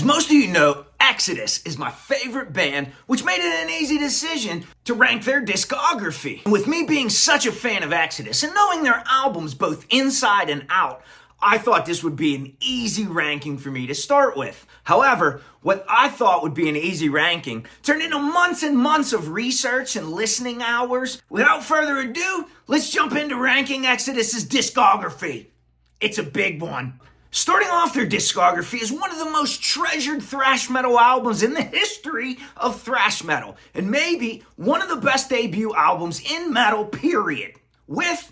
As most of you know, Exodus is my favorite band, which made it an easy decision to rank their discography. And with me being such a fan of Exodus and knowing their albums both inside and out, I thought this would be an easy ranking for me to start with. However, what I thought would be an easy ranking turned into months and months of research and listening hours. Without further ado, let's jump into ranking Exodus's discography. It's a big one. Starting off their discography is one of the most treasured thrash metal albums in the history of thrash metal, and maybe one of the best debut albums in metal, period. With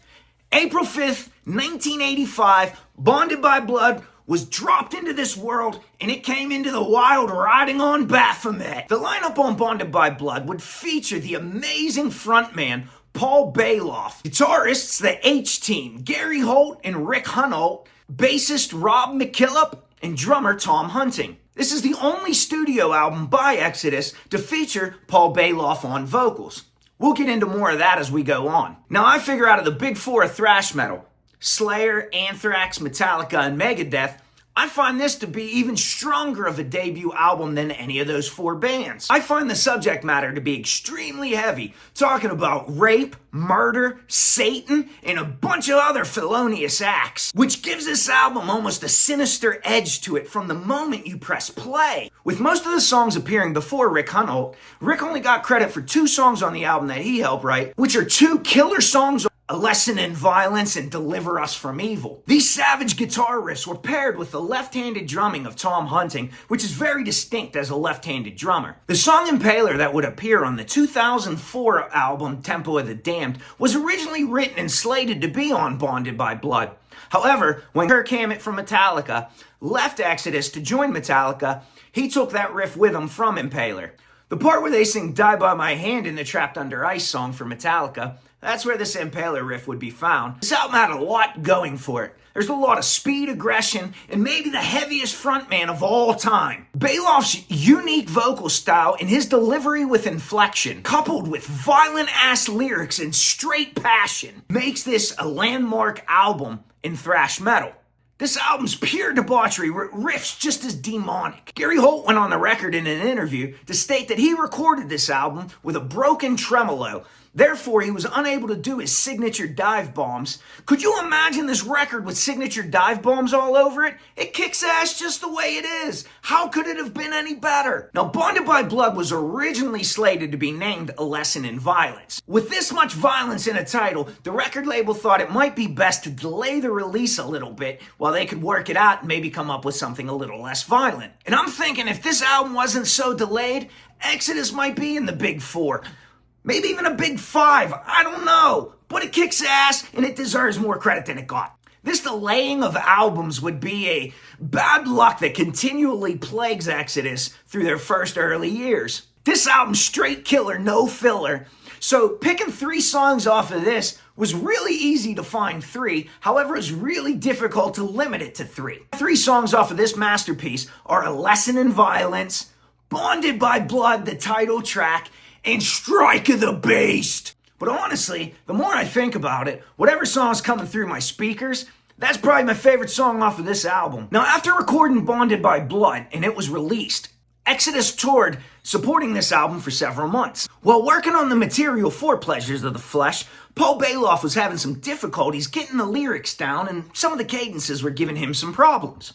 April 5th, 1985, Bonded by Blood was dropped into this world, and it came into the wild riding on Baphomet. The lineup on Bonded by Blood would feature the amazing frontman Paul Baloff, guitarists the H-Team, Gary Holt and Rick Hunolt, bassist Rob McKillop, and drummer Tom Hunting. This is the only studio album by Exodus to feature Paul Baloff on vocals. We'll get into more of that as we go on. Now, I figure out of the big four of thrash metal, Slayer, Anthrax, Metallica, and Megadeth, I find this to be even stronger of a debut album than any of those four bands. I find the subject matter to be extremely heavy, talking about rape, murder, Satan, and a bunch of other felonious acts, which gives this album almost a sinister edge to it from the moment you press play. With most of the songs appearing before Rick Hunolt, Rick only got credit for 2 songs on the album that he helped write, which are 2 killer songs: A Lesson in Violence and Deliver Us from Evil. These savage guitar riffs were paired with the left-handed drumming of Tom Hunting, which is very distinct as a left-handed drummer. The song Impaler that would appear on the 2004 album Tempo of the Damned was originally written and slated to be on Bonded by Blood. However, when Kirk Hammett from Metallica left Exodus to join Metallica, he took that riff with him from Impaler. The part where they sing Die By My Hand in the Trapped Under Ice song for Metallica, that's where this Impaler riff would be found. This album had a lot going for it. There's a lot of speed, aggression, and maybe the heaviest frontman of all time. Baloff's unique vocal style and his delivery with inflection, coupled with violent-ass lyrics and straight passion, makes this a landmark album in thrash metal. This album's pure debauchery, riffs just as demonic. Gary Holt went on the record in an interview to state that he recorded this album with a broken tremolo. Therefore, he was unable to do his signature dive bombs. Could you imagine this record with signature dive bombs all over it? It kicks ass just the way it is. How could it have been any better? Now, Bonded by Blood was originally slated to be named A Lesson in Violence. With this much violence in a title, the record label thought it might be best to delay the release a little bit while they could work it out and maybe come up with something a little less violent. And I'm thinking if this album wasn't so delayed, Exodus might be in the big 4. Maybe even a big 5, I don't know. But it kicks ass, and it deserves more credit than it got. This delaying of albums would be a bad luck that continually plagues Exodus through their first early years. This album's straight killer, no filler. So picking 3 songs off of this was really easy to find 3. However, it was really difficult to limit it to 3. 3 songs off of this masterpiece are A Lesson in Violence, Bonded by Blood, the title track, and Strike of the Beast. But honestly, the more I think about it, whatever song's coming through my speakers, that's probably my favorite song off of this album. Now, after recording Bonded by Blood and it was released, Exodus toured supporting this album for several months. While working on the material for Pleasures of the Flesh, Paul Baloff was having some difficulties getting the lyrics down, and some of the cadences were giving him some problems.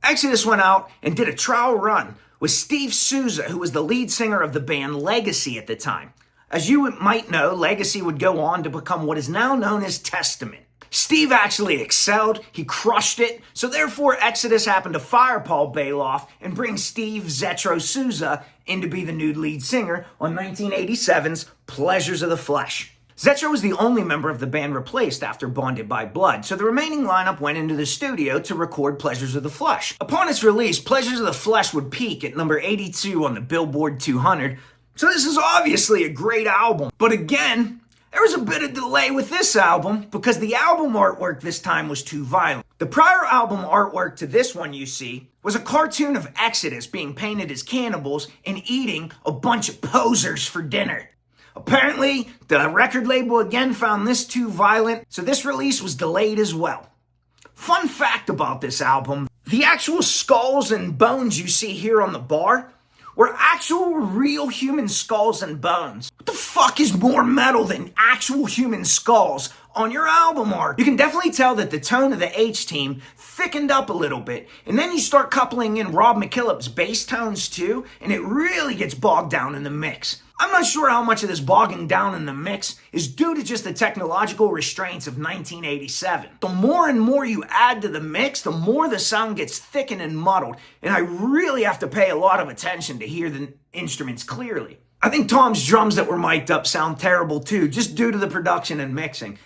Exodus went out and did a trial run with Steve Souza, who was the lead singer of the band Legacy at the time. As you might know, Legacy would go on to become what is now known as Testament. Steve actually excelled, he crushed it, so therefore Exodus happened to fire Paul Baloff and bring Steve Zetro Souza in to be the new lead singer on 1987's Pleasures of the Flesh. Zetro was the only member of the band replaced after Bonded by Blood, so the remaining lineup went into the studio to record Pleasures of the Flesh. Upon its release, Pleasures of the Flesh would peak at number 82 on the Billboard 200, so this is obviously a great album. But again, there was a bit of delay with this album because the album artwork this time was too violent. The prior album artwork to this one you see was a cartoon of Exodus being painted as cannibals and eating a bunch of posers for dinner. Apparently, the record label again found this too violent, so this release was delayed as well. Fun fact about this album, The actual skulls and bones you see here on the bar were actual real human skulls and bones. What the fuck is more metal than actual human skulls on your album art? You can definitely tell that the tone of the H-Team thickened up a little bit, and then you start coupling in Rob McKillop's bass tones too, and it really gets bogged down in the mix. I'm not sure how much of this bogging down in the mix is due to just the technological restraints of 1987. The more and more you add to the mix, the more the sound gets thickened and muddled, and I really have to pay a lot of attention to hear the instruments clearly. I think Tom's drums that were mic'd up sound terrible too, just due to the production and mixing.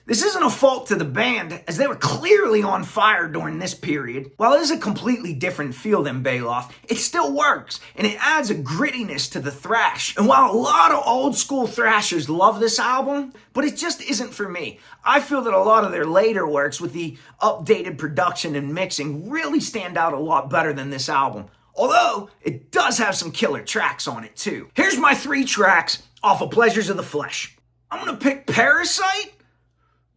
This isn't a fault to the band, as they were clearly on fire during this period. While it is a completely different feel than Baloff, it still works, and it adds a grittiness to the thrash. And while a lot of old school thrashers love this album, but it just isn't for me. I feel that a lot of their later works with the updated production and mixing really stand out a lot better than this album. Although, it does have some killer tracks on it too. Here's my 3 tracks off of Pleasures of the Flesh. I'm gonna pick Parasite,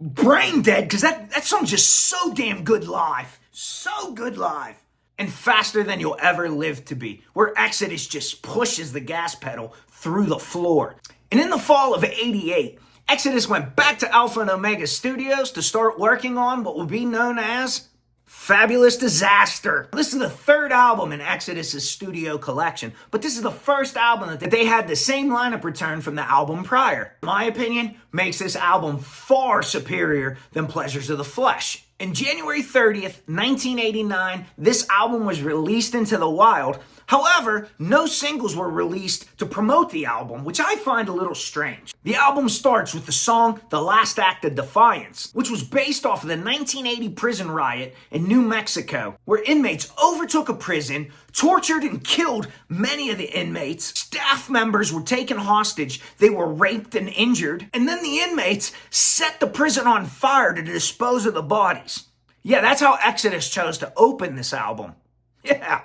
Brain Dead, because that song's just so damn good live. So good live. And Faster Than You'll Ever Live to Be, where Exodus just pushes the gas pedal through the floor. And in the fall of '88, Exodus went back to Alpha and Omega Studios to start working on what would be known as Fabulous Disaster. This is the 3rd album in Exodus' studio collection, but this is the first album that they had the same lineup return from the album prior. In my opinion, makes this album far superior than Pleasures of the Flesh. On January 30th, 1989, this album was released into the wild. However, no singles were released to promote the album, which I find a little strange. The album starts with the song The Last Act of Defiance, which was based off of the 1980 prison riot in New Mexico, where inmates overtook a prison, tortured and killed many of the inmates. Staff members were taken hostage, they were raped and injured, and then the inmates set the prison on fire to dispose of the bodies. Yeah, that's how Exodus chose to open this album. Yeah.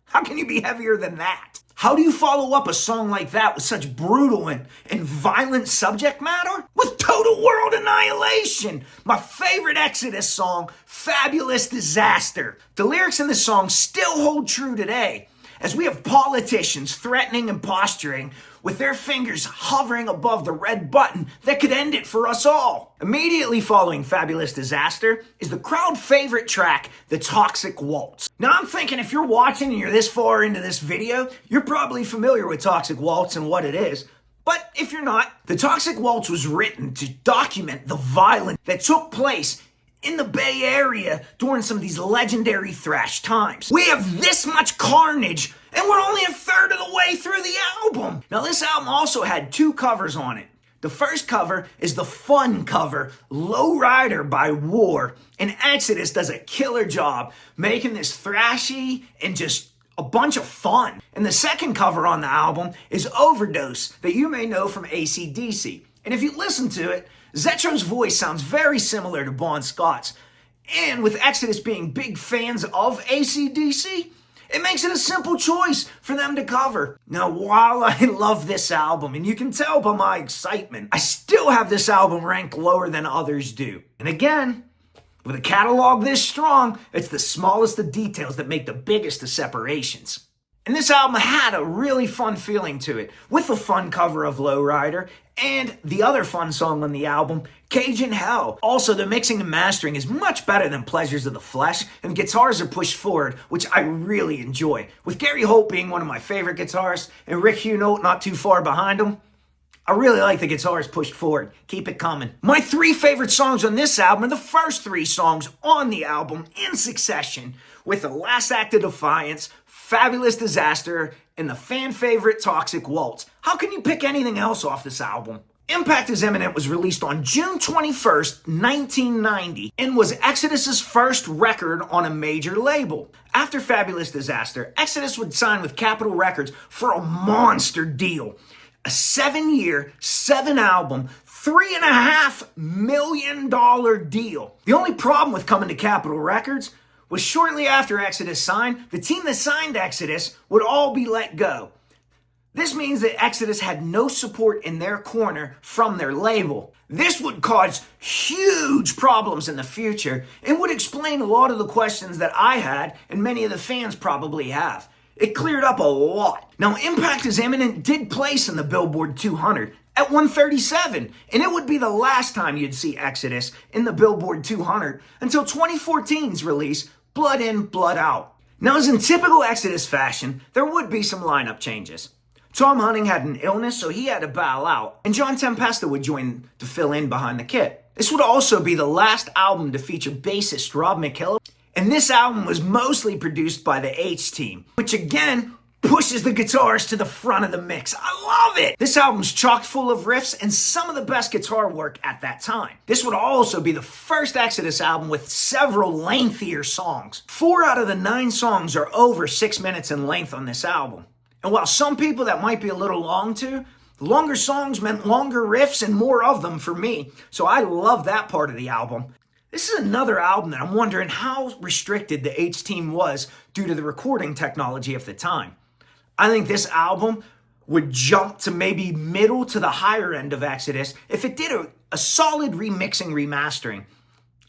How can you be heavier than that? How do you follow up a song like that with such brutal and violent subject matter? With total world annihilation! My favorite Exodus song, Fabulous Disaster. The lyrics in this song still hold true today, as we have politicians threatening and posturing with their fingers hovering above the red button that could end it for us all. Immediately following Fabulous Disaster is the crowd favorite track, The Toxic Waltz. Now I'm thinking if you're watching and you're this far into this video, you're probably familiar with Toxic Waltz and what it is. But if you're not, The Toxic Waltz was written to document the violence that took place in the Bay Area during some of these legendary thrash times. We have this much carnage, and we're only a third of the way through the album. Now, this album also had 2 covers on it. The first cover is the fun cover, Low Rider by War, and Exodus does a killer job making this thrashy and just a bunch of fun. And the second cover on the album is Overdose, that you may know from AC/DC. And if you listen to it, Zetro's voice sounds very similar to Bon Scott's. And with Exodus being big fans of AC/DC, it makes it a simple choice for them to cover. Now, while I love this album, and you can tell by my excitement, I still have this album ranked lower than others do. And again, with a catalog this strong, it's the smallest of details that make the biggest of separations. And this album had a really fun feeling to it, with the fun cover of Lowrider and the other fun song on the album, Cajun Hell. Also, the mixing and mastering is much better than Pleasures of the Flesh, and guitars are pushed forward, which I really enjoy. With Gary Holt being one of my favorite guitarists, and Rick Hunolt not too far behind him, I really like the guitars pushed forward. Keep it coming. My 3 favorite songs on this album are the first 3 songs on the album in succession, with The Last Act of Defiance, Fabulous Disaster, and the fan favorite Toxic Waltz. How can you pick anything else off this album? Impact Is Imminent was released on June 21st, 1990, and was Exodus' first record on a major label. After Fabulous Disaster, Exodus would sign with Capitol Records for a monster deal. A 7-year, 7-album, $3.5 million deal. The only problem with coming to Capitol Records was shortly after Exodus signed, the team that signed Exodus would all be let go. This means that Exodus had no support in their corner from their label. This would cause huge problems in the future and would explain a lot of the questions that I had and many of the fans probably have. It cleared up a lot. Now, Impact Is Imminent did place in the Billboard 200 at 137, and it would be the last time you'd see Exodus in the Billboard 200 until 2014's release, Blood In, Blood Out. Now, as in typical Exodus fashion, there would be some lineup changes. Tom Hunting had an illness, so he had to bow out, and John Tempesta would join to fill in behind the kit. This would also be the last album to feature bassist Rob McKillop, and this album was mostly produced by the H-Team, which again pushes the guitars to the front of the mix. I love it! This album's chock full of riffs and some of the best guitar work at that time. This would also be the first Exodus album with several lengthier songs. 4 out of the 9 songs are over 6 minutes in length on this album. And while some people that might be a little long to, longer songs meant longer riffs and more of them for me, so I love that part of the album. This is another album that I'm wondering how restricted the H-Team was due to the recording technology of the time. I think this album would jump to maybe middle to the higher end of Exodus if it did a solid remixing remastering.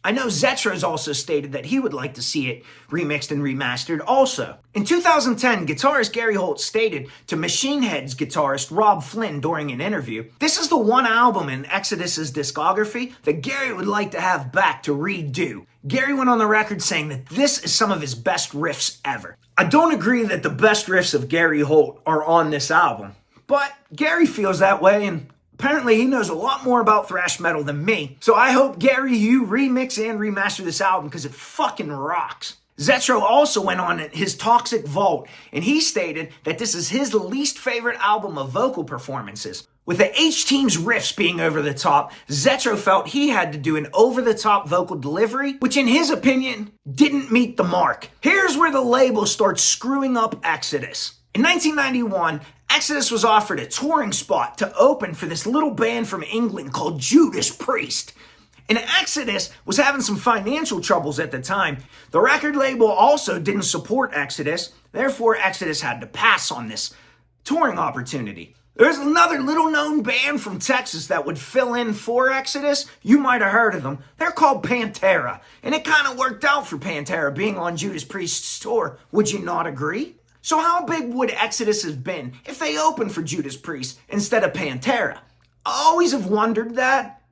I know Zetro's also stated that he would like to see it remixed and remastered also. In 2010, guitarist Gary Holt stated to Machine Head's guitarist Rob Flynn during an interview, "This is the one album in Exodus's discography that Gary would like to have back to redo." Gary went on the record saying that this is some of his best riffs ever. I don't agree that the best riffs of Gary Holt are on this album, but Gary feels that way, and apparently he knows a lot more about thrash metal than me, so I hope, Gary, you remix and remaster this album because it fucking rocks. Zetro also went on his Toxic Vault, and he stated that this is his least favorite album of vocal performances. With the H-Team's riffs being over the top, Zetro felt he had to do an over-the-top vocal delivery, which in his opinion didn't meet the mark. Here's where the label starts screwing up Exodus. In 1991, Exodus was offered a touring spot to open for this little band from England called Judas Priest. And Exodus was having some financial troubles at the time. The record label also didn't support Exodus, therefore Exodus had to pass on this touring opportunity. There's another little known band from Texas that would fill in for Exodus. You might have heard of them. They're called Pantera. And it kind of worked out for Pantera being on Judas Priest's tour. Would you not agree? So how big would Exodus have been if they opened for Judas Priest instead of Pantera? I always have wondered that.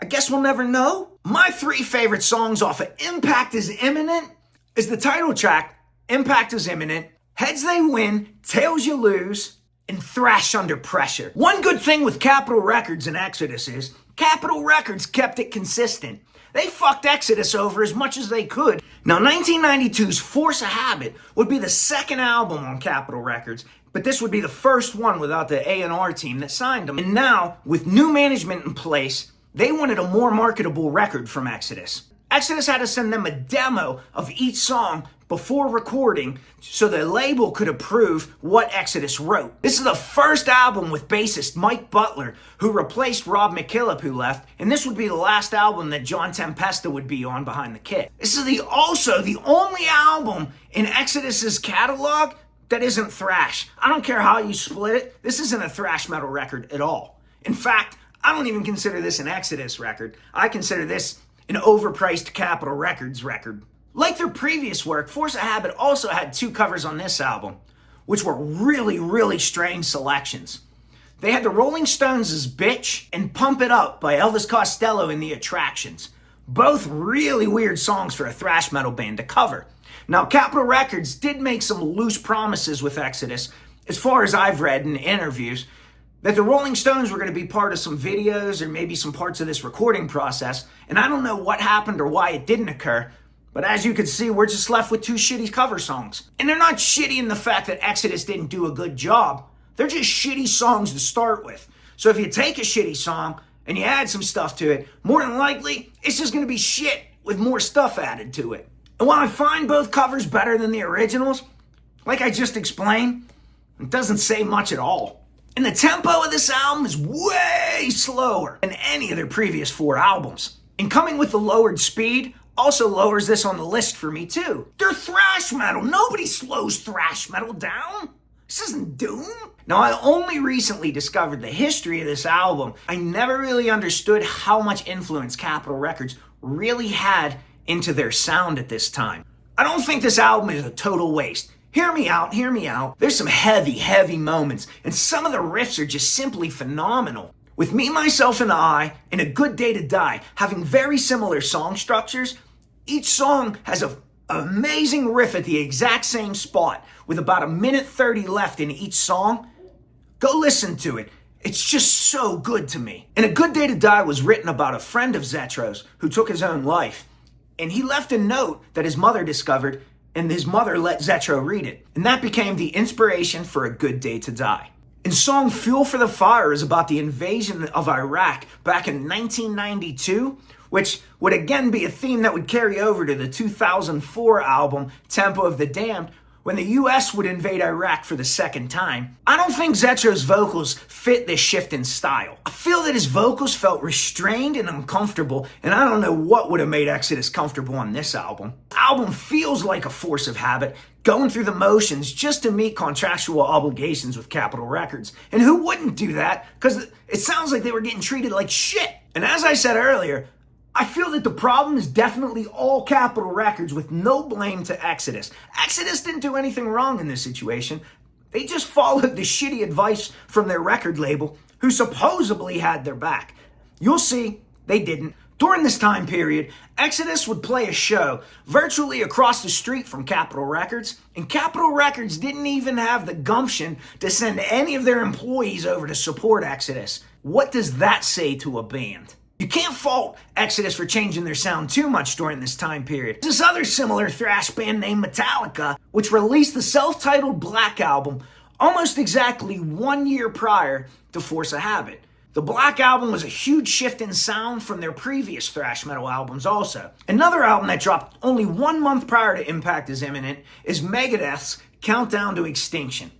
I guess we'll never know. My 3 favorite songs off of Impact Is Imminent is the title track, Impact Is Imminent, Heads They Win, Tails You Lose, and Thrash Under Pressure. One good thing with Capitol Records and Exodus is Capitol Records kept it consistent. They fucked Exodus over as much as they could. Now, 1992's Force of Habit would be the second album on Capitol Records, but this would be the first one without the A&R team that signed them. And now, with new management in place, they wanted a more marketable record from Exodus. Exodus had to send them a demo of each song before recording so the label could approve what Exodus wrote. This is the first album with bassist Mike Butler, who replaced Rob McKillop, who left, and this would be the last album that John Tempesta would be on behind the kit. This is also the only album in Exodus's catalog that isn't thrash. I don't care how you split it, this isn't a thrash metal record at all. In fact, I don't even consider this an Exodus record. I consider this an overpriced Capitol Records record. Like their previous work, Force of Habit also had 2 covers on this album, which were really, really strange selections. They had the Rolling Stones' Bitch and Pump It Up by Elvis Costello in the Attractions. Both really weird songs for a thrash metal band to cover. Now, Capitol Records did make some loose promises with Exodus, as far as I've read in interviews, that the Rolling Stones were going to be part of some videos or maybe some parts of this recording process, and I don't know what happened or why it didn't occur, but as you can see, we're just left with 2 shitty cover songs. And they're not shitty in the fact that Exodus didn't do a good job. They're just shitty songs to start with. So if you take a shitty song and you add some stuff to it, more than likely, it's just going to be shit with more stuff added to it. And while I find both covers better than the originals, like I just explained, it doesn't say much at all. And the tempo of this album is way slower than any of their previous 4 albums. And coming with the lowered speed also lowers this on the list for me too. They're thrash metal. Nobody slows thrash metal down. This isn't doom. Now, I only recently discovered the history of this album. I never really understood how much influence Capitol Records really had into their sound at this time. I don't think this album is a total waste. Hear me out, hear me out. There's some heavy moments, and some of the riffs are just simply phenomenal. With Me, Myself, and I, and A Good Day to Die having very similar song structures, each song has an amazing riff at the exact same spot, with about 1:30 left in each song. Go listen to it. It's just so good to me. And A Good Day to Die was written about a friend of Zetro's who took his own life. And he left a note that his mother discovered, and his mother let Zetro read it. And that became the inspiration for A Good Day to Die. And song Fuel for the Fire is about the invasion of Iraq back in 1992, which would again be a theme that would carry over to the 2004 album Tempo of the Damned, when the US would invade Iraq for the second time. I don't think Zetro's vocals fit this shift in style. I feel that his vocals felt restrained and uncomfortable, and I don't know what would have made Exodus comfortable on this album. The album feels like a force of habit, going through the motions just to meet contractual obligations with Capitol Records. And who wouldn't do that? Because it sounds like they were getting treated like shit. And as I said earlier, I feel that the problem is definitely all Capitol Records, with no blame to Exodus. Exodus didn't do anything wrong in this situation. They just followed the shitty advice from their record label, who supposedly had their back. You'll see, they didn't. During this time period, Exodus would play a show virtually across the street from Capitol Records, and Capitol Records didn't even have the gumption to send any of their employees over to support Exodus. What does that say to a band? You can't fault Exodus for changing their sound too much during this time period. This other similar thrash band named Metallica, which released the self-titled Black Album almost exactly 1 year prior to Force a Habit. The Black Album was a huge shift in sound from their previous thrash metal albums also. Another album that dropped only 1 month prior to Impact Is Imminent is Megadeth's Countdown to Extinction,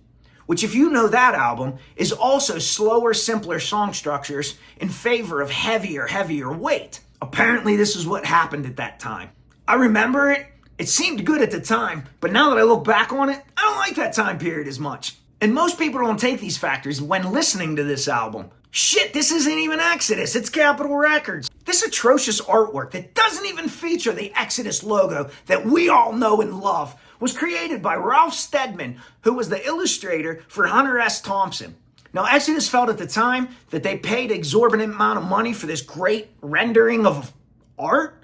which, if you know that album, is also slower, simpler song structures in favor of heavier weight. Apparently this is what happened at that time. I remember it. It seemed good at the time, but now that I look back on it, I don't like that time period as much. And most people don't take these factors when listening to this album. Shit, this isn't even Exodus, it's Capitol Records. This atrocious artwork that doesn't even feature the Exodus logo that we all know and love was created by Ralph Steadman, who was the illustrator for Hunter S. Thompson. Now, Exodus felt at the time that they paid an exorbitant amount of money for this great rendering of art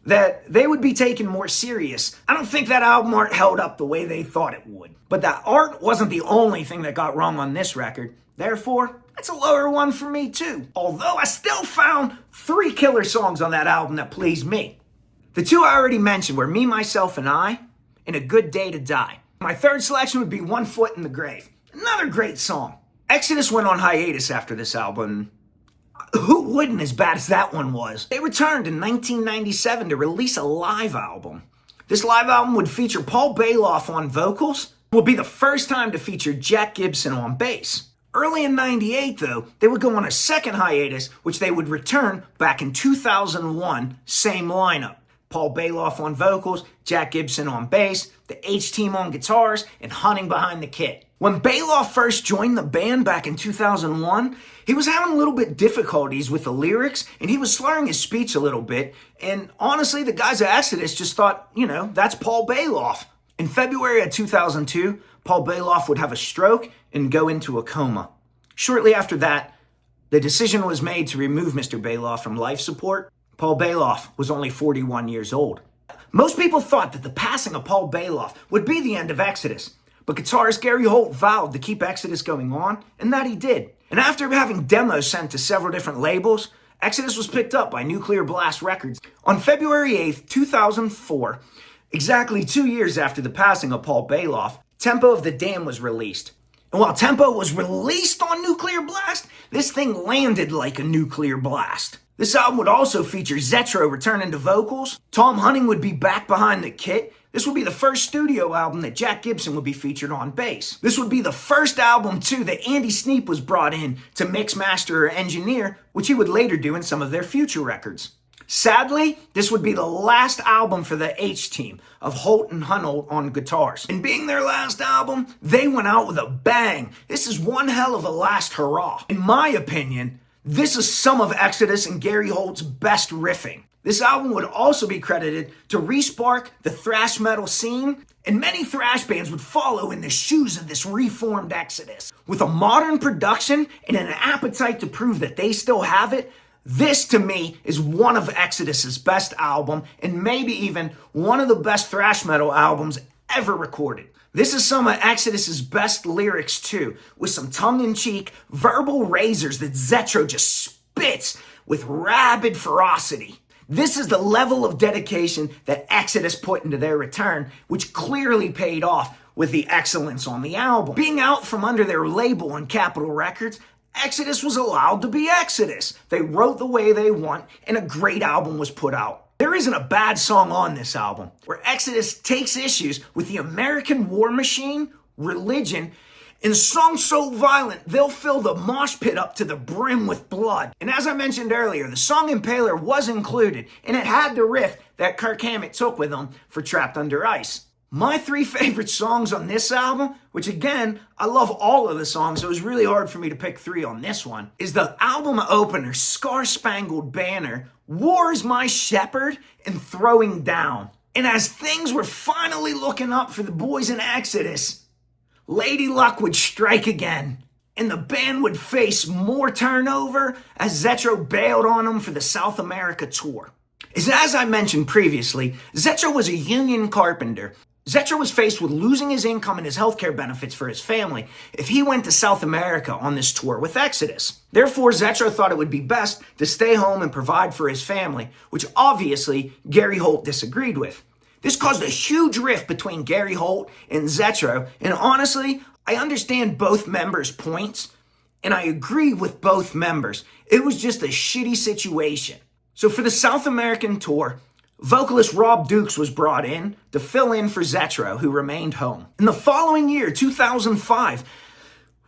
that they would be taken more serious. I don't think that album art held up the way they thought it would. But that art wasn't the only thing that got wrong on this record. Therefore, it's a lower one for me too. Although I still found 3 killer songs on that album that pleased me. The 2 I already mentioned were Me, Myself, and I, and A Good Day to Die. My third selection would be One Foot in the Grave. Another great song. Exodus went on hiatus after this album. Who wouldn't, as bad as that one was? They returned in 1997 to release a live album. This live album would feature Paul Baloff on vocals. It would be the first time to feature Jack Gibson on bass. Early in 98, though, they would go on a second hiatus, which they would return back in 2001, same lineup. Paul Baloff on vocals, Jack Gibson on bass, the H-Team on guitars, and Hunting behind the kit. When Baloff first joined the band back in 2001, he was having a little bit difficulties with the lyrics, and he was slurring his speech a little bit, and honestly, the guys at Exodus just thought, that's Paul Baloff. In February of 2002, Paul Baloff would have a stroke and go into a coma. Shortly after that, the decision was made to remove Mr. Baloff from life support. Paul Baloff was only 41 years old. Most people thought that the passing of Paul Baloff would be the end of Exodus, but guitarist Gary Holt vowed to keep Exodus going on, and that he did. And after having demos sent to several different labels, Exodus was picked up by Nuclear Blast Records. On February 8th, 2004, exactly 2 years after the passing of Paul Baloff, Tempo of the Damned was released. And while Tempo was released on Nuclear Blast, this thing landed like a nuclear blast. This album would also feature Zetro returning to vocals. Tom Hunting would be back behind the kit. This would be the first studio album that Jack Gibson would be featured on bass. This would be the first album, too, that Andy Sneap was brought in to mix, master, or engineer, which he would later do in some of their future records. Sadly, this would be the last album for the H-Team of Holt and Hunold on guitars. And being their last album, they went out with a bang. This is one hell of a last hurrah. In my opinion, this is some of Exodus and Gary Holt's best riffing. This album would also be credited to re-spark the thrash metal scene, and many thrash bands would follow in the shoes of this reformed Exodus. With a modern production and an appetite to prove that they still have it, this, to me, is one of Exodus's best album, and maybe even one of the best thrash metal albums ever recorded. This is some of Exodus's best lyrics, too, with some tongue-in-cheek verbal razors that Zetro just spits with rabid ferocity. This is the level of dedication that Exodus put into their return, which clearly paid off with the excellence on the album. Being out from under their label on Capitol Records, Exodus was allowed to be Exodus. They wrote the way they want, and a great album was put out. There isn't a bad song on this album, where Exodus takes issues with the American war machine, religion, and songs so violent they'll fill the mosh pit up to the brim with blood. And as I mentioned earlier, the song Impaler was included, and it had the riff that Kirk Hammett took with him for Trapped Under Ice. My 3 favorite songs on this album, which again, I love all of the songs, so it was really hard for me to pick 3 on this one, is the album opener, Scar Spangled Banner, War is My Shepherd, and Throwing Down. And as things were finally looking up for the boys in Exodus, Lady Luck would strike again, and the band would face more turnover as Zetro bailed on them for the South America tour. As I mentioned previously, Zetro was a union carpenter. Zetro was faced with losing his income and his healthcare benefits for his family if he went to South America on this tour with Exodus. Therefore, Zetro thought it would be best to stay home and provide for his family, which obviously Gary Holt disagreed with. This caused a huge rift between Gary Holt and Zetro, and honestly, I understand both members' points, and I agree with both members. It was just a shitty situation. So for the South American tour, vocalist Rob Dukes was brought in to fill in for Zetro, who remained home. In the following year, 2005,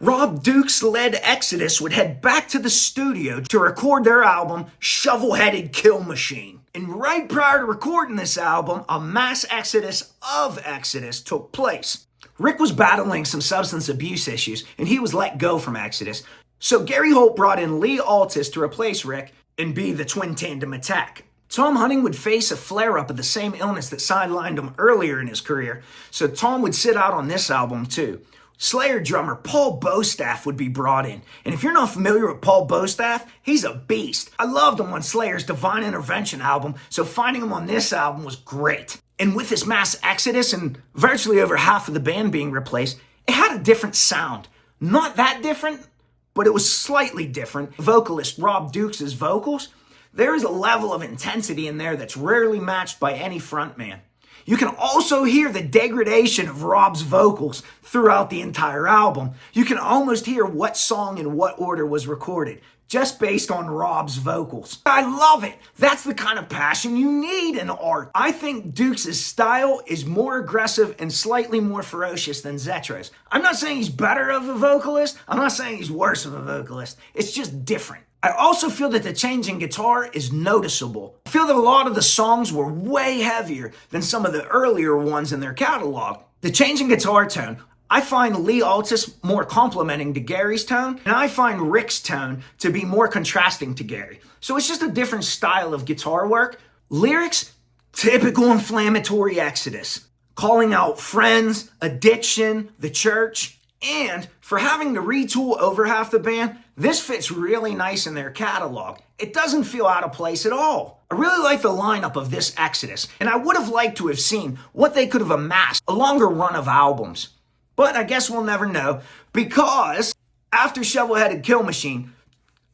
Rob Dukes-led Exodus would head back to the studio to record their album, Shovel-Headed Kill Machine. And right prior to recording this album, a mass exodus of Exodus took place. Rick was battling some substance abuse issues, and he was let go from Exodus. So Gary Holt brought in Lee Altus to replace Rick and be the twin tandem attack. Tom Hunting would face a flare-up of the same illness that sidelined him earlier in his career, so Tom would sit out on this album too. Slayer drummer Paul Baloff would be brought in. And if you're not familiar with Paul Baloff, he's a beast. I loved him on Slayer's Divine Intervention album, so finding him on this album was great. And with this mass exodus and virtually over half of the band being replaced, it had a different sound. Not that different, but it was slightly different. Vocalist Rob Dukes' vocals, there is a level of intensity in there that's rarely matched by any frontman. You can also hear the degradation of Rob's vocals throughout the entire album. You can almost hear what song in what order was recorded, just based on Rob's vocals. I love it. That's the kind of passion you need in art. I think Dukes' style is more aggressive and slightly more ferocious than Zetro's. I'm not saying he's better of a vocalist. I'm not saying he's worse of a vocalist. It's just different. I also feel that the change in guitar is noticeable. I feel that a lot of the songs were way heavier than some of the earlier ones in their catalog. The change in guitar tone, I find Lee Altus more complimenting to Gary's tone, and I find Rick's tone to be more contrasting to Gary. So it's just a different style of guitar work. Lyrics, typical inflammatory Exodus, calling out friends, addiction, the church, and for having to retool over half the band, this fits really nice in their catalog. It doesn't feel out of place at all. I really like the lineup of this Exodus, and I would have liked to have seen what they could have amassed a longer run of albums. But I guess we'll never know, because after Shovel-Headed Kill Machine,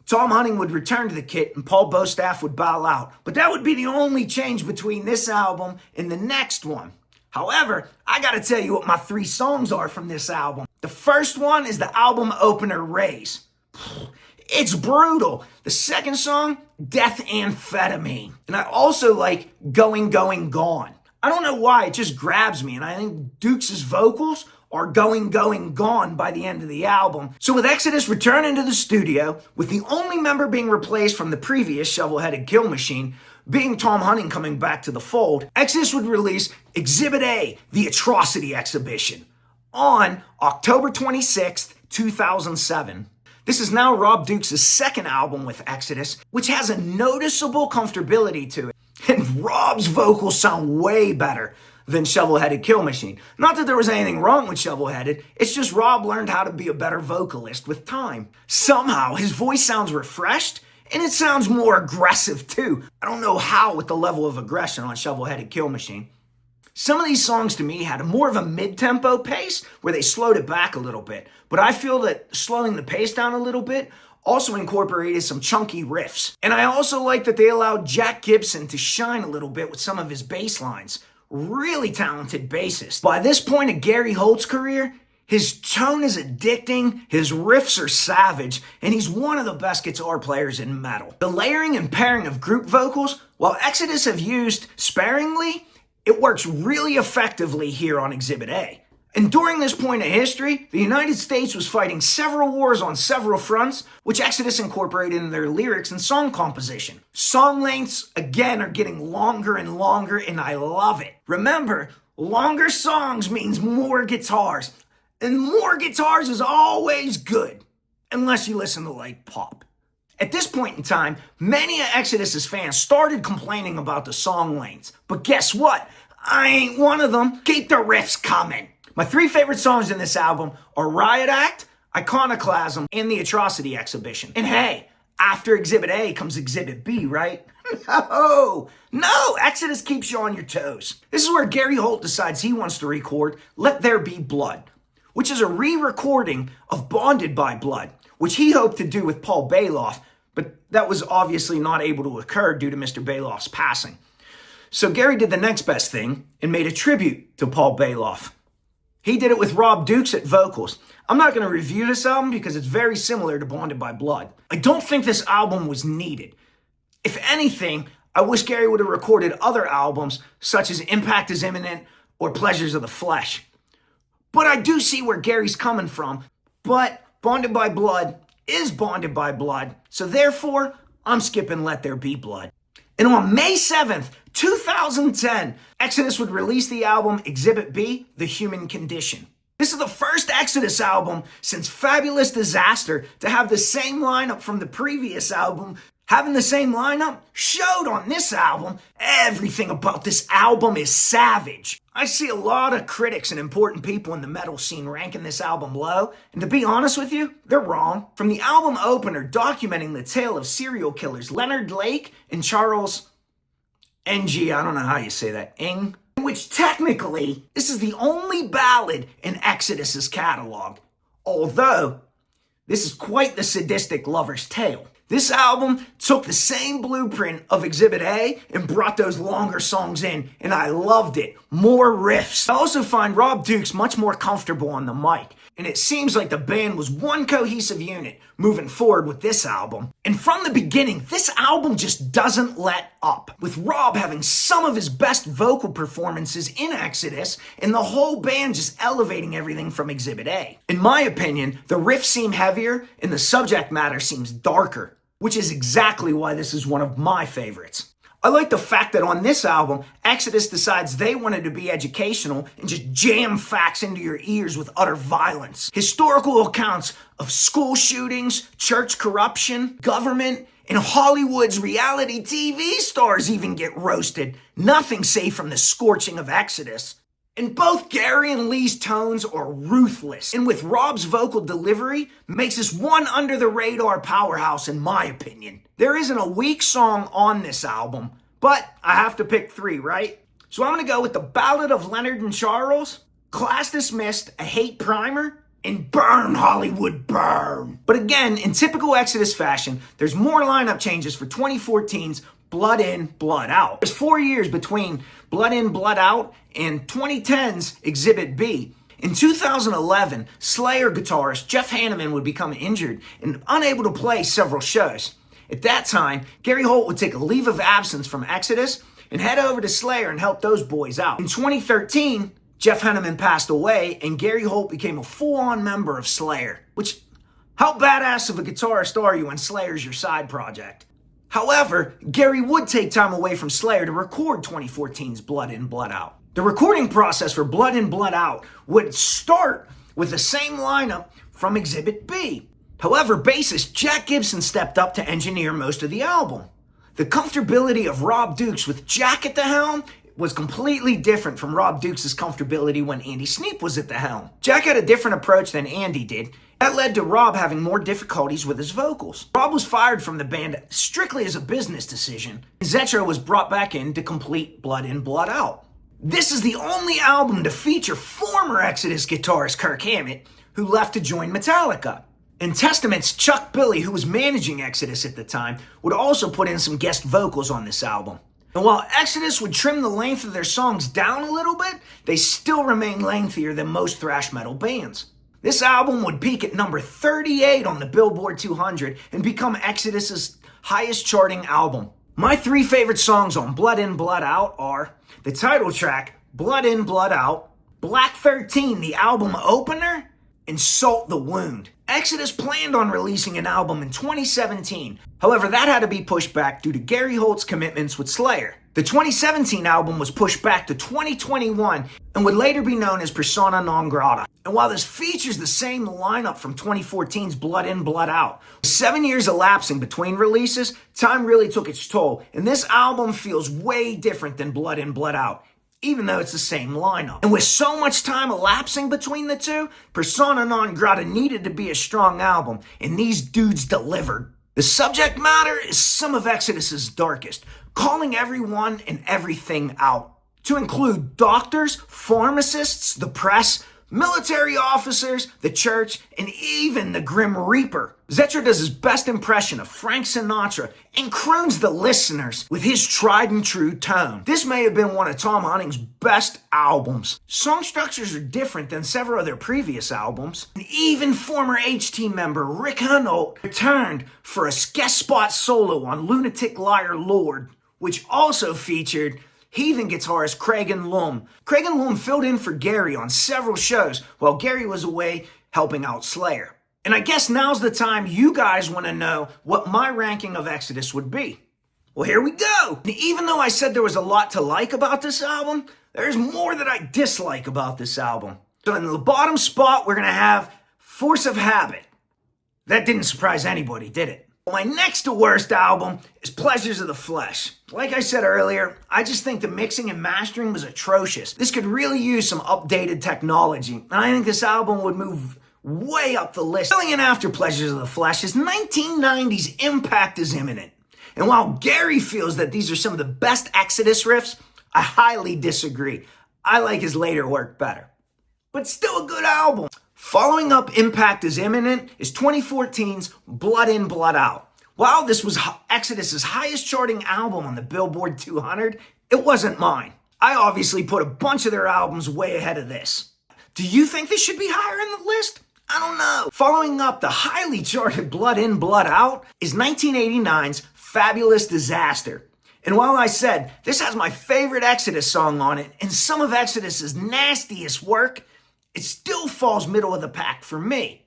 Tom Hunting would return to the kit and Paul Baloff would bow out. But that would be the only change between this album and the next one. However, I gotta tell you what my 3 songs are from this album. The first one is the album opener, Raise. It's brutal. The second song, Death Amphetamine. And I also like Going, Going, Gone. I don't know why, it just grabs me, and I think Dukes' vocals are going, going, gone by the end of the album. So with Exodus returning to the studio, with the only member being replaced from the previous Shovel-Headed Kill Machine, Being Tom Hunting coming back to the fold, Exodus would release Exhibit A, the Atrocity Exhibition, on October 26th, 2007. This is now Rob Dukes' second album with Exodus, which has a noticeable comfortability to it. And Rob's vocals sound way better than Shovel-Headed Kill Machine. Not that there was anything wrong with Shovel-Headed, it's just Rob learned how to be a better vocalist with time. Somehow, his voice sounds refreshed, and it sounds more aggressive too. I don't know how with the level of aggression on Shovel-Headed Kill Machine. Some of these songs to me had more of a mid-tempo pace where they slowed it back a little bit. But I feel that slowing the pace down a little bit also incorporated some chunky riffs. And I also like that they allowed Jack Gibson to shine a little bit with some of his bass lines. Really talented bassist. By this point of Gary Holt's career, his tone is addicting, his riffs are savage, and he's one of the best guitar players in metal. The layering and pairing of group vocals, while Exodus have used sparingly, it works really effectively here on Exhibit A. And during this point of history, the United States was fighting several wars on several fronts, which Exodus incorporated in their lyrics and song composition. Song lengths, again, are getting longer and longer, and I love it. Remember, longer songs means more guitars, and more guitars is always good, unless you listen to like pop. At this point in time, many of Exodus' fans started complaining about the song lengths. But guess what? I ain't one of them. Keep the riffs coming. My three favorite songs in this album are Riot Act, Iconoclasm, and the Atrocity Exhibition. And hey, after Exhibit A comes Exhibit B, right? No, Exodus keeps you on your toes. This is where Gary Holt decides he wants to record Let There Be Blood, which is a re-recording of Bonded by Blood, which he hoped to do with Paul Baloff, but that was obviously not able to occur due to Mr. Baloff's passing. So Gary did the next best thing and made a tribute to Paul Baloff. He did it with Rob Dukes at vocals. I'm not going to review this album because it's very similar to Bonded by Blood. I don't think this album was needed. If anything, I wish Gary would have recorded other albums such as Impact Is Imminent or Pleasures of the Flesh. But I do see where Gary's coming from. But Bonded by Blood is Bonded by Blood, so therefore, I'm skipping Let There Be Blood. And on May 7th, 2010, Exodus would release the album Exhibit B, The Human Condition. This is the first Exodus album since Fabulous Disaster to have the same lineup from the previous album. Having the same lineup showed on this album. Everything about this album is savage. I see a lot of critics and important people in the metal scene ranking this album low, and to be honest with you, they're wrong. From the album opener documenting the tale of serial killers Leonard Lake and Charles Ng, I don't know how you say that, Ng, which technically, this is the only ballad in Exodus' catalog, although this is quite the sadistic lover's tale. This album took the same blueprint of Exhibit A and brought those longer songs in, and I loved it. More riffs. I also find Rob Dukes much more comfortable on the mic, and it seems like the band was one cohesive unit moving forward with this album. And from the beginning, this album just doesn't let up, with Rob having some of his best vocal performances in Exodus, and the whole band just elevating everything from Exhibit A. In my opinion, the riffs seem heavier, and the subject matter seems darker, which is exactly why this is one of my favorites. I like the fact that on this album, Exodus decides they wanted to be educational and just jam facts into your ears with utter violence. Historical accounts of school shootings, church corruption, government, and Hollywood's reality TV stars even get roasted. Nothing safe from the scorching of Exodus. And both Gary and Lee's tones are ruthless, and with Rob's vocal delivery, makes this one under-the-radar powerhouse in my opinion. There isn't a weak song on this album, but I have to pick three, right? So I'm going to go with the Ballad of Leonard and Charles, Class Dismissed, A Hate Primer, and Burn Hollywood Burn. But again, in typical Exodus fashion, there's more lineup changes for 2014's Blood In, Blood Out. There's 4 years between Blood In, Blood Out and 2010's Exhibit B. In 2011, Slayer guitarist Jeff Hanneman would become injured and unable to play several shows. At that time, Gary Holt would take a leave of absence from Exodus and head over to Slayer and help those boys out. In 2013, Jeff Hanneman passed away and Gary Holt became a full-on member of Slayer, which, how badass of a guitarist are you when Slayer's your side project? However, Gary would take time away from Slayer to record 2014's Blood In, Blood Out. The recording process for Blood In, Blood Out would start with the same lineup from Exhibit B. However, bassist Jack Gibson stepped up to engineer most of the album. The comfortability of Rob Dukes with Jack at the helm was completely different from Rob Dukes' comfortability when Andy Sneap was at the helm. Jack had a different approach than Andy did. That led to Rob having more difficulties with his vocals. Rob was fired from the band strictly as a business decision. Zetro was brought back in to complete Blood In, Blood Out. This is the only album to feature former Exodus guitarist Kirk Hammett, who left to join Metallica. And Testament's Chuck Billy, who was managing Exodus at the time, would also put in some guest vocals on this album. And while Exodus would trim the length of their songs down a little bit, they still remain lengthier than most thrash metal bands. This album would peak at number 38 on the Billboard 200 and become Exodus's highest charting album. My three favorite songs on Blood In, Blood Out are the title track, Blood In, Blood Out, Black 13, the album opener, and Salt the Wound. Exodus planned on releasing an album in 2017. However, that had to be pushed back due to Gary Holt's commitments with Slayer. The 2017 album was pushed back to 2021 and would later be known as Persona Non Grata. And while this features the same lineup from 2014's Blood In, Blood Out, 7 years elapsing between releases, time really took its toll, and this album feels way different than Blood In, Blood Out, even though it's the same lineup. And with so much time elapsing between the two, Persona Non Grata needed to be a strong album, and these dudes delivered. The subject matter is some of Exodus's darkest, calling everyone and everything out, to include doctors, pharmacists, the press, military officers, the church, and even the Grim Reaper. Zetro does his best impression of Frank Sinatra and croons the listeners with his tried and true tone. This may have been one of Tom Hunning's best albums. Song structures are different than several of their previous albums, and even former HT member Rick Hunolt returned for a guest spot solo on Lunatic Liar Lord, which also featured Heathen guitarist Craigan Lum. Craigan Lum filled in for Gary on several shows while Gary was away helping out Slayer. And I guess now's the time you guys want to know what my ranking of Exodus would be. Well, here we go. And even though I said there was a lot to like about this album, there's more that I dislike about this album. So in the bottom spot, we're going to have Force of Habit. That didn't surprise anybody, did it? My next to worst album is Pleasures of the Flesh. Like I said earlier, I just think the mixing and mastering was atrocious. This could really use some updated technology, and I think this album would move way up the list. Filling in after Pleasures of the Flesh is 1990's Impact Is Imminent. And while Gary feels that these are some of the best Exodus riffs, I highly disagree. I like his later work better. But still a good album. Following up Impact Is Imminent is 2014's Blood In, Blood Out. While this was Exodus's highest charting album on the Billboard 200, it wasn't mine. I obviously put a bunch of their albums way ahead of this. Do you think this should be higher in the list? I don't know. Following up the highly charted Blood In, Blood Out is 1989's Fabulous Disaster. And while I said this has my favorite Exodus song on it and some of Exodus's nastiest work, it still falls middle of the pack for me.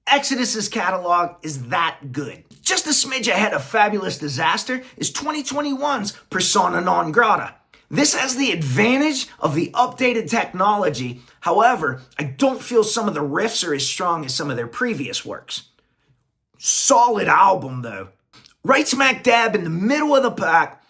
Exodus's catalog is that good. Just a smidge ahead of Fabulous Disaster is 2021's Persona Non Grata. This has the advantage of the updated technology. However, I don't feel some of the riffs are as strong as some of their previous works. Solid album though. Right smack dab in the middle of the pack,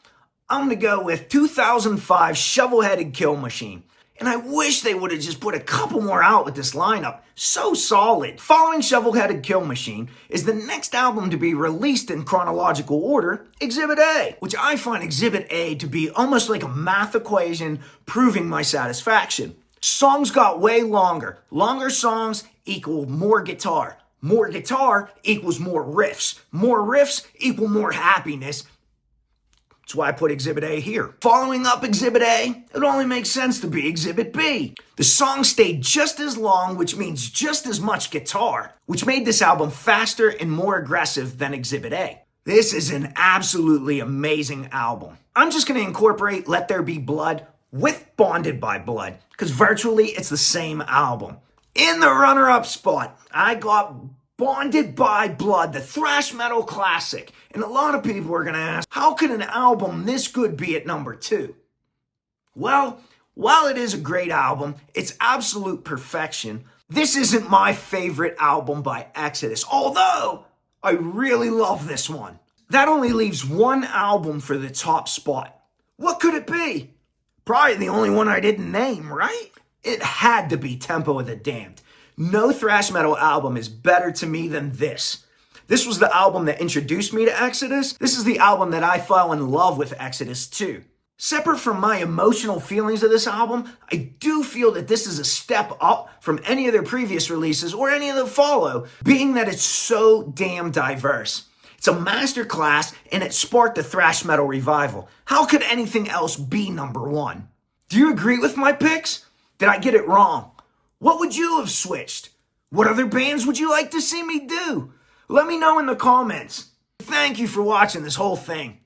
I'm going to go with 2005 Shovel-Headed Kill Machine. And I wish they would have just put a couple more out with this lineup. So solid. Following Shovel-Headed Kill Machine is the next album to be released in chronological order, Exhibit A, which I find Exhibit A to be almost like a math equation proving my satisfaction. Songs got way longer. Longer songs equal more guitar. More guitar equals more riffs. More riffs equal more happiness. That's why I put Exhibit A here. Following up Exhibit A, it only makes sense to be Exhibit B. The songs stayed just as long, which means just as much guitar, which made this album faster and more aggressive than Exhibit A. This is an absolutely amazing album. I'm just going to incorporate Let There Be Blood with Bonded by Blood, because virtually it's the same album. In the runner-up spot, I got Bonded by Blood, the thrash metal classic. And a lot of people are going to ask, how could an album this good be at number 2? Well, while it is a great album, it's absolute perfection. This isn't my favorite album by Exodus, although I really love this one. That only leaves one album for the top spot. What could it be? Probably the only one I didn't name, right? It had to be Tempo of the Damned. No thrash metal album is better to me than this. This was the album that introduced me to Exodus. This is the album that I fell in love with Exodus too. Separate from my emotional feelings of this album, I do feel that this is a step up from any of their previous releases or any of the follow, being that it's so damn diverse. It's a masterclass and it sparked a thrash metal revival. How could anything else be number 1? Do you agree with my picks? Did I get it wrong? What would you have switched? What other bands would you like to see me do? Let me know in the comments. Thank you for watching this whole thing.